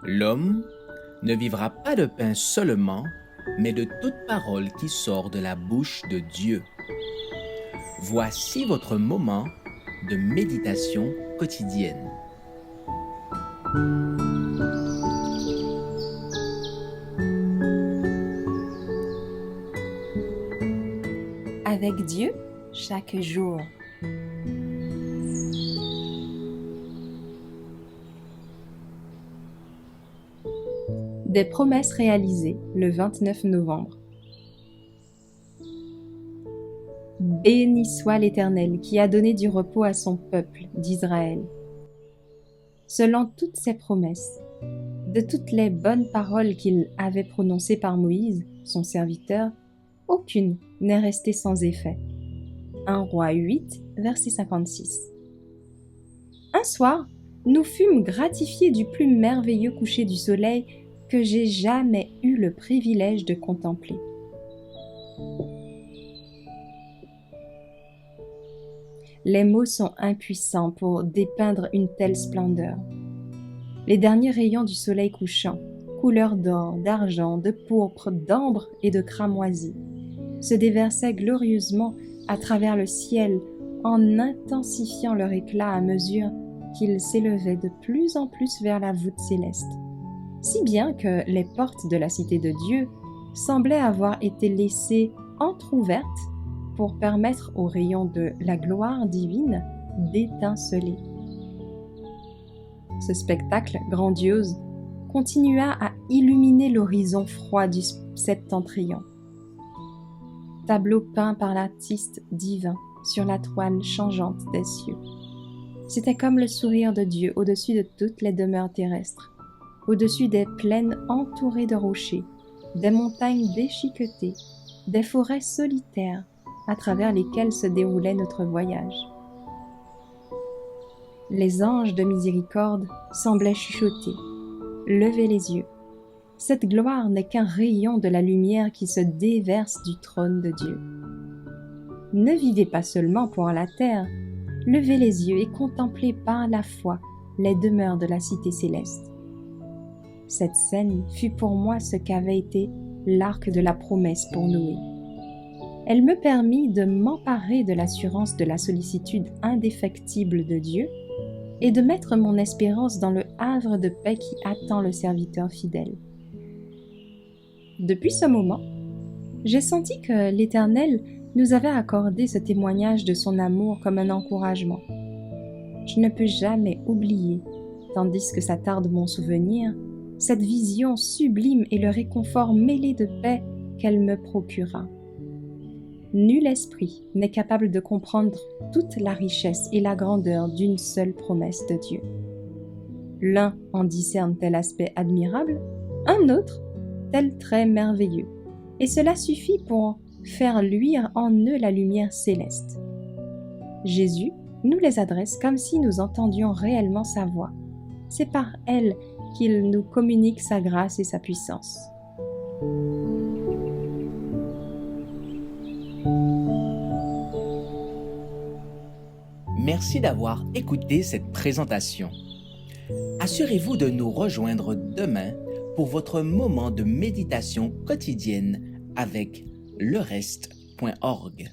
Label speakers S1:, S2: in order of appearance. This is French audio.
S1: L'homme ne vivra pas de pain seulement, mais de toute parole qui sort de la bouche de Dieu. Voici votre moment de méditation quotidienne.
S2: Avec Dieu, chaque jour. Des promesses réalisées le 29 novembre. Béni soit l'Éternel qui a donné du repos à son peuple d'Israël. Selon toutes ses promesses, de toutes les bonnes paroles qu'il avait prononcées par Moïse, son serviteur, aucune n'est restée sans effet. 1 Roi 8, verset 56. Un soir, nous fûmes gratifiés du plus merveilleux coucher du soleil que j'ai jamais eu le privilège de contempler. Les mots sont impuissants pour dépeindre une telle splendeur. Les derniers rayons du soleil couchant, couleur d'or, d'argent, de pourpre, d'ambre et de cramoisi, se déversaient glorieusement à travers le ciel en intensifiant leur éclat à mesure qu'ils s'élevaient de plus en plus vers la voûte céleste. Si bien que les portes de la cité de Dieu semblaient avoir été laissées entr'ouvertes pour permettre aux rayons de la gloire divine d'étinceler. Ce spectacle grandiose continua à illuminer l'horizon froid du septentrion. Tableau peint par l'artiste divin sur la toile changeante des cieux. C'était comme le sourire de Dieu au-dessus de toutes les demeures terrestres, au-dessus des plaines entourées de rochers, des montagnes déchiquetées, des forêts solitaires à travers lesquelles se déroulait notre voyage. Les anges de miséricorde semblaient chuchoter, lever les yeux. Cette gloire n'est qu'un rayon de la lumière qui se déverse du trône de Dieu. Ne vivez pas seulement pour la terre, levez les yeux et contemplez par la foi les demeures de la cité céleste. Cette scène fut pour moi ce qu'avait été l'arc de la promesse pour Noé. Elle me permit de m'emparer de l'assurance de la sollicitude indéfectible de Dieu et de mettre mon espérance dans le havre de paix qui attend le serviteur fidèle. Depuis ce moment, j'ai senti que l'Éternel nous avait accordé ce témoignage de son amour comme un encouragement. Je ne peux jamais oublier, tandis que ça tarde mon souvenir, cette vision sublime et le réconfort mêlé de paix qu'elle me procura. Nul esprit n'est capable de comprendre toute la richesse et la grandeur d'une seule promesse de Dieu. L'un en discerne tel aspect admirable, un autre tel trait merveilleux, et cela suffit pour faire luire en eux la lumière céleste. Jésus nous les adresse comme si nous entendions réellement sa voix. C'est par elle qu'il nous communique sa grâce et sa puissance.
S1: Merci d'avoir écouté cette présentation. Assurez-vous de nous rejoindre demain pour votre moment de méditation quotidienne avec lereste.org.